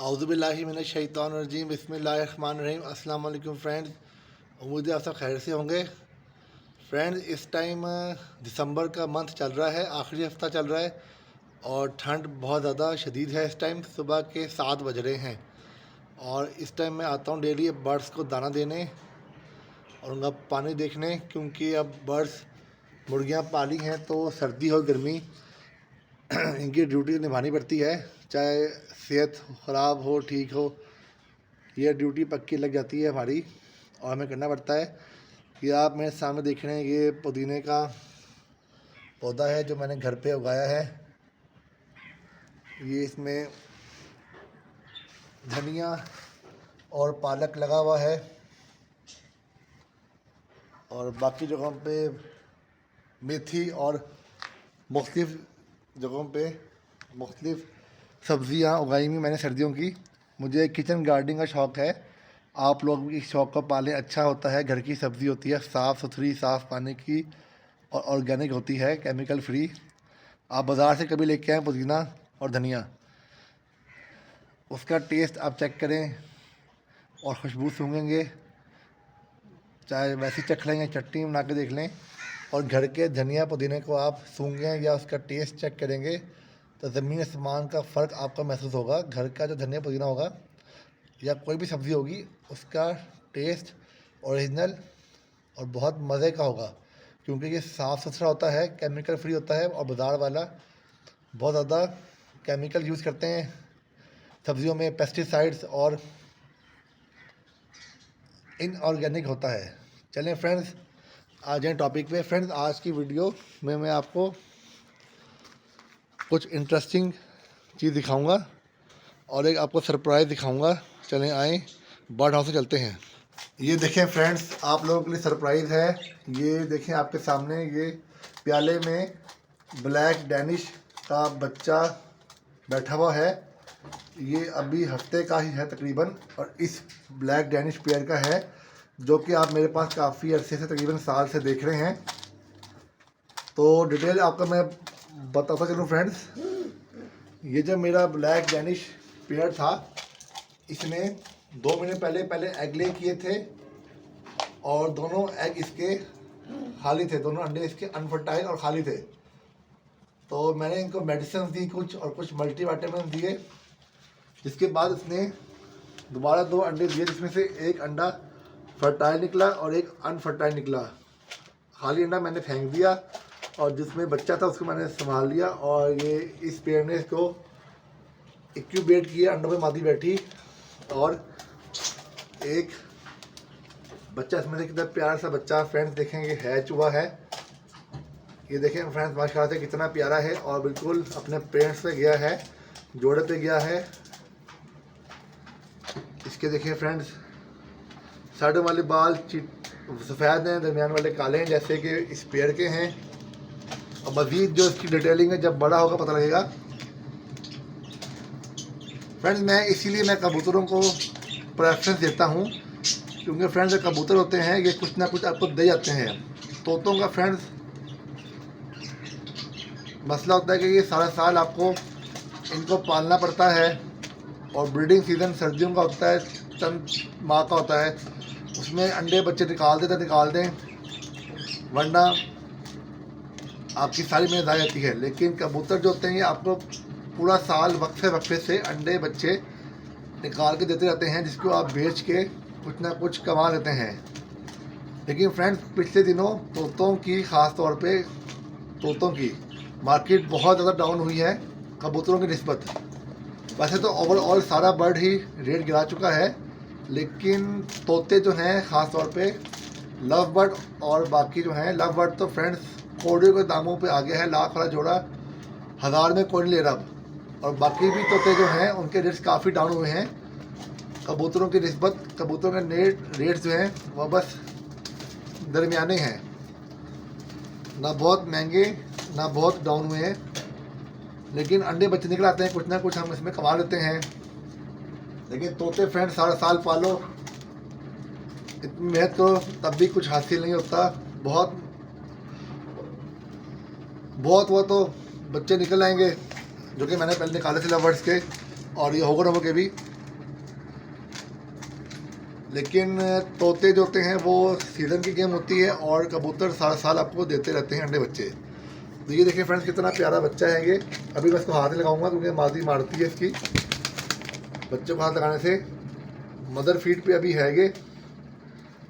औज़ुबिल्लाहिमिनश्शैतानिर्रजीम बिस्मिल्लाहिर्रहमानिर्रहीम। अस्सलाम वालेकुम फ्रेंड्स, उम्मीद है आप सब खैर से होंगे। फ्रेंड्स, इस टाइम दिसंबर का मंथ चल रहा है, आखिरी हफ्ता चल रहा है और ठंड बहुत ज़्यादा शदीद है। इस टाइम सुबह के 7 बज रहे हैं और इस टाइम मैं आता हूँ डेली बर्ड्स को दाना देने और उनका पानी देखने, क्योंकि अब बर्ड्स मुर्गियाँ पाली हैं तो सर्दी हो गर्मी इनकी ड्यूटी निभानी पड़ती है, चाहे सेहत ख़राब हो ठीक हो, ये ड्यूटी पक्की लग जाती है हमारी और हमें करना पड़ता है। कि आप मेरे सामने देख रहे हैं, ये पुदीने का पौधा है जो मैंने घर पे उगाया है। ये इसमें धनिया और पालक लगा हुआ है और बाकी जगहों पे मेथी और मुख्तलिफ़ जगहों पे मुख्तलिफ़ सब्ज़ियाँ उगाई हुई मैंने सर्दियों की। मुझे किचन गार्डनिंग का शौक़ है, आप लोग भी इस शौक़ को पालें, अच्छा होता है। घर की सब्ज़ी होती है, साफ़ सुथरी, साफ़ पानी की और ऑर्गेनिक होती है, केमिकल फ्री। आप बाज़ार से कभी लेके आएँ पुदीना और धनिया, उसका टेस्ट आप चेक करें और खुशबू सूंघेंगे, चाहे वैसे चख लेंगे, चटनी बना के देख लें। और घर के धनिया पुदीने को आप सूंघें या उसका टेस्ट चेक करेंगे तो ज़मीन आसमान का फ़र्क आपका महसूस होगा। घर का जो धनिया पुदीना होगा या कोई भी सब्ज़ी होगी, उसका टेस्ट ओरिजिनल और बहुत मज़े का होगा, क्योंकि ये साफ़ सुथरा होता है, केमिकल फ्री होता है। और बाज़ार वाला बहुत ज़्यादा केमिकल यूज़ करते हैं सब्ज़ियों में, पेस्टिसाइड्स और इनऑर्गेनिक होता है। चलें फ्रेंड्स, आ जाएँ टॉपिक पे। फ्रेंड्स, आज की वीडियो में मैं आपको कुछ इंटरेस्टिंग चीज़ दिखाऊंगा और एक आपको सरप्राइज़ दिखाऊंगा। चलें आएँ, बर्ड हाउस से चलते हैं। ये देखें फ्रेंड्स, आप लोगों के लिए सरप्राइज़ है। ये देखें आपके सामने, ये प्याले में ब्लैक डैनिश का बच्चा बैठा हुआ है। ये अभी हफ्ते का ही है तकरीबन और इस ब्लैक डैनिश पेयर का है, जो कि आप मेरे पास काफ़ी अरसे से, तकरीबन साल से देख रहे हैं। तो डिटेल आपको मैं बताता चलूँ फ्रेंड्स। ये जो मेरा ब्लैक डैनिश पेयर था, इसने 2 महीने पहले एग ले किए थे और दोनों एग इसके खाली थे, दोनों अंडे इसके अनफर्टाइल और खाली थे। तो मैंने इनको मेडिसिन दी कुछ और कुछ मल्टीविटामिन दिए, जिसके बाद इसने दोबारा 2 अंडे दिए, जिसमें से एक अंडा फर्टाइल निकला और एक अनफर्टाइल निकला। खाली अंडा मैंने फेंक दिया और जिसमें बच्चा था उसको मैंने संभाल लिया। और ये इस पेड़ ने इसको इंक्यूबेट किया, अंडों में मादी बैठी और एक बच्चा इसमें से, कितना प्यारा सा बच्चा फ्रेंड्स देखेंगे, हैच हुआ है। ये देखें फ्रेंड्स, माशाल्लाह से कितना प्यारा है और बिल्कुल अपने पेरेंट्स पे गया है, जोड़े पे गया है। इसके देखिए फ्रेंड्स, साइड वाले बाल सफ़ेद हैं, दरमियान वाले काले हैं, जैसे कि इस पेड़ के हैं। और मज़ीद जो इसकी डिटेलिंग है, जब बड़ा होगा पता लगेगा। फ्रेंड्स, मैं इसीलिए कबूतरों को प्रेफरेंस देता हूँ, क्योंकि फ्रेंड्स जो कबूतर होते हैं ये कुछ ना कुछ आपको दे जाते हैं। तोतों का फ्रेंड्स मसला होता है कि ये सारा साल आपको इनको पालना पड़ता है और ब्रीडिंग सीज़न सर्दियों का होता है, चंद माह का होता है, उसमें अंडे बच्चे निकाल दें, वरना आपकी सारी मेहनत आ जाती है। लेकिन कबूतर जो होते हैं ये आपको पूरा साल वक्फे से अंडे बच्चे निकाल के देते रहते हैं, जिसको आप बेच के कुछ ना कुछ कमा लेते हैं। लेकिन फ्रेंड्स, पिछले दिनों तोतों की, ख़ास तौर पे तोतों की मार्केट बहुत ज़्यादा डाउन हुई है कबूतरों की निस्बत। वैसे तो ओवरऑल सारा बर्ड ही रेट गिरा चुका है, लेकिन तोते जो हैं ख़ास तौर पे लव बर्ड और बाकी जो हैं, लव बर्ड तो फ्रेंड्स कोड़ियों के दामों पे आ गया है, लाख वाला जोड़ा 1000 में कोई नहीं ले रहा। और बाकी भी तोते जो हैं उनके रेट्स काफ़ी डाउन हुए हैं कबूतरों की निस्बत। कबूतरों के रेट्स जो हैं वह बस दरमियाने हैं, ना बहुत महंगे ना बहुत डाउन हुए हैं। लेकिन अंडे बच्चे निकल आते हैं, कुछ ना कुछ हम इसमें कमा लेते हैं। लेकिन तोते फ्रेंड्स सारा साल पालो, इतनी मेहनत करो, तब भी कुछ हासिल नहीं होता। बहुत वो तो बच्चे निकल आएंगे जो कि मैंने पहले निकाले थे लवर्स के, और ये होगर के भी। लेकिन तोते जो होते हैं वो सीज़न की गेम होती है और कबूतर साल साल आपको देते रहते हैं अंडे बच्चे। तो ये देखिए फ्रेंड्स कितना प्यारा बच्चा है ये। अभी मैं इसको हाथ नहीं लगाऊंगा क्योंकि मादी मारती है इसकी, बच्चे को हाथ लगाने से। मदर फीड पे अभी है ये।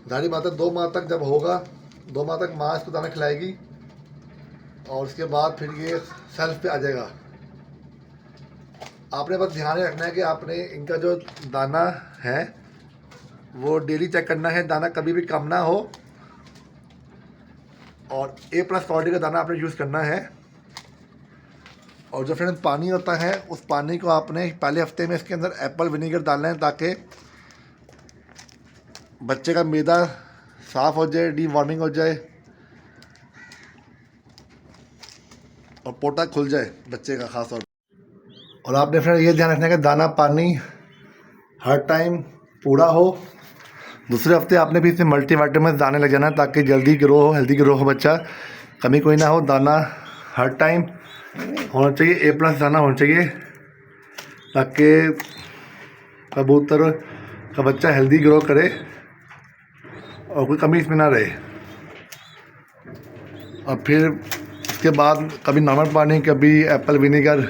जारी बात है 2 माह तक जब होगा, 2 माह तक माँ इसको दाना खिलाएगी और उसके बाद फिर ये सेल्फ पे आ जाएगा। आपने बस ध्यान रखना है कि आपने इनका जो दाना है वो डेली चेक करना है, दाना कभी भी कम ना हो और A+ क्वालिटी का दाना आपने यूज़ करना है। और जो फ्रेंड्स पानी होता है उस पानी को आपने पहले हफ्ते में इसके अंदर एप्पल विनीगर डालना है ताकि बच्चे का मैदा साफ़ हो जाए, डीवॉर्मिंग हो जाए और पोटा खुल जाए बच्चे का खास तौर पर। और आपने फ्रेंड ये ध्यान रखना है कि दाना पानी हर टाइम पूरा हो। दूसरे हफ्ते आपने भी इसमें मल्टीविटामिन दाने लग जाना ताकि जल्दी ग्रो हो, हेल्दी ग्रो हो बच्चा, कमी कोई ना हो। दाना हर टाइम होना चाहिए, A+ दाना होना चाहिए ताकि कबूतर का बच्चा हेल्दी ग्रो करे और कोई कमी इसमें ना रहे। और फिर उसके बाद कभी नॉर्मल पानी, कभी एप्पल विनीगर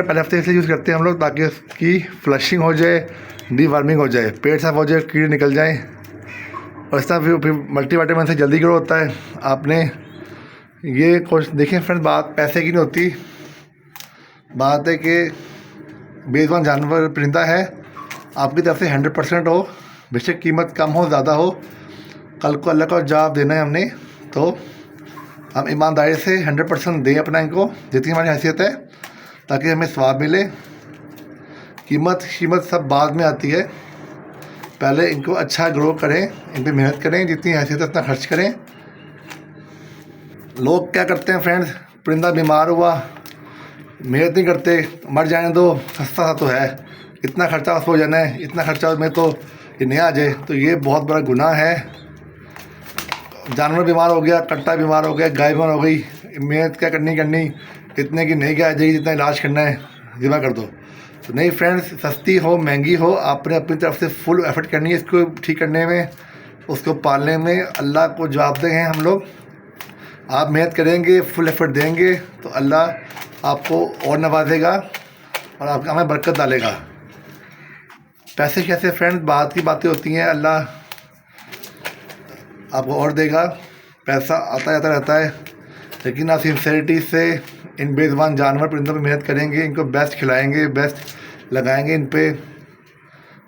पहले हफ्ते से यूज़ करते हैं हम लोग ताकि उसकी फ्लशिंग हो जाए, डीवर्मिंग हो जाए, पेट साफ हो जाए, कीड़े निकल जाएं और इस तरह फिर मल्टीविटामिन से जल्दी ग्रो होता है। आपने ये कुछ देखें फ्रेंड्स, बात पैसे की नहीं होती, बात है कि बेज़ुबान जानवर परिंदा है, आपकी तरफ से 100% हो, बेशक कीमत कम हो ज़्यादा हो, कल को अल्लाह का जवाब देना है हमने। तो हम ईमानदारी से 100% दें अपना इनको, जितनी हमारी हैसियत है, ताकि हमें स्वाद मिले। कीमत सब बाद में आती है, पहले इनको अच्छा ग्रो करें, इन पर मेहनत करें, जितनी हैसियत है उतना खर्च करें। लोग क्या करते हैं फ्रेंड्स, परिंदा बीमार हुआ, मेहनत नहीं करते, मर जाने दो, सस्ता सा तो है, इतना खर्चा उसको हो जाना है, इतना खर्चा में तो ये नहीं आ जाए, तो ये बहुत बड़ा गुनाह है। जानवर बीमार हो गया, कट्टा बीमार हो गया, गाय बीमार हो गई, मेहनत क्या करनी, इतने की नहीं क्या आ जाएगी, जितना इलाज करना है ज़िबा कर दो। तो नहीं फ्रेंड्स, सस्ती हो महंगी हो, आपने अपनी तरफ से फुल एफर्ट करनी है इसको ठीक करने में, उसको पालने में। अल्लाह को जवाब देंगे हम लोग, आप मेहनत करेंगे, फुल एफर्ट देंगे तो अल्लाह आपको और नवाजेगा और आपका हमें बरकत डालेगा। पैसे कैसे फ्रेंड्स, बात की बातें होती हैं, अल्लाह आपको और देगा, पैसा आता जाता रहता है, लेकिन आप सिंसेरिटी से इन बेज़ुबान जानवर परिंदों पर मेहनत करेंगे, इनको बेस्ट खिलाएंगे, बेस्ट लगाएंगे इन पे,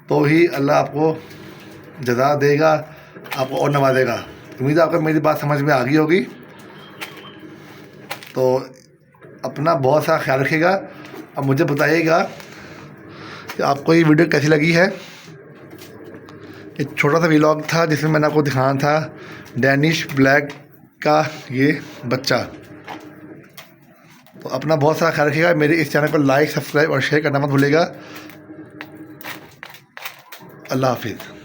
तो ही अल्लाह आपको जज़ा देगा, आपको और नवाजेगा। उम्मीद है आपको मेरी बात समझ में आ गई होगी। तो अपना बहुत सारा ख्याल रखिएगा। अब मुझे बताइएगा कि आपको ये वीडियो कैसी लगी है। एक छोटा सा व्लॉग था जिसमें मैंने आपको दिखाना था डैनिश ब्लैक का ये बच्चा। तो अपना बहुत सारा ख्याल रखिएगा। मेरे इस चैनल को लाइक, सब्सक्राइब और शेयर करना मत भूलिएगा। अल्लाह हाफिज़।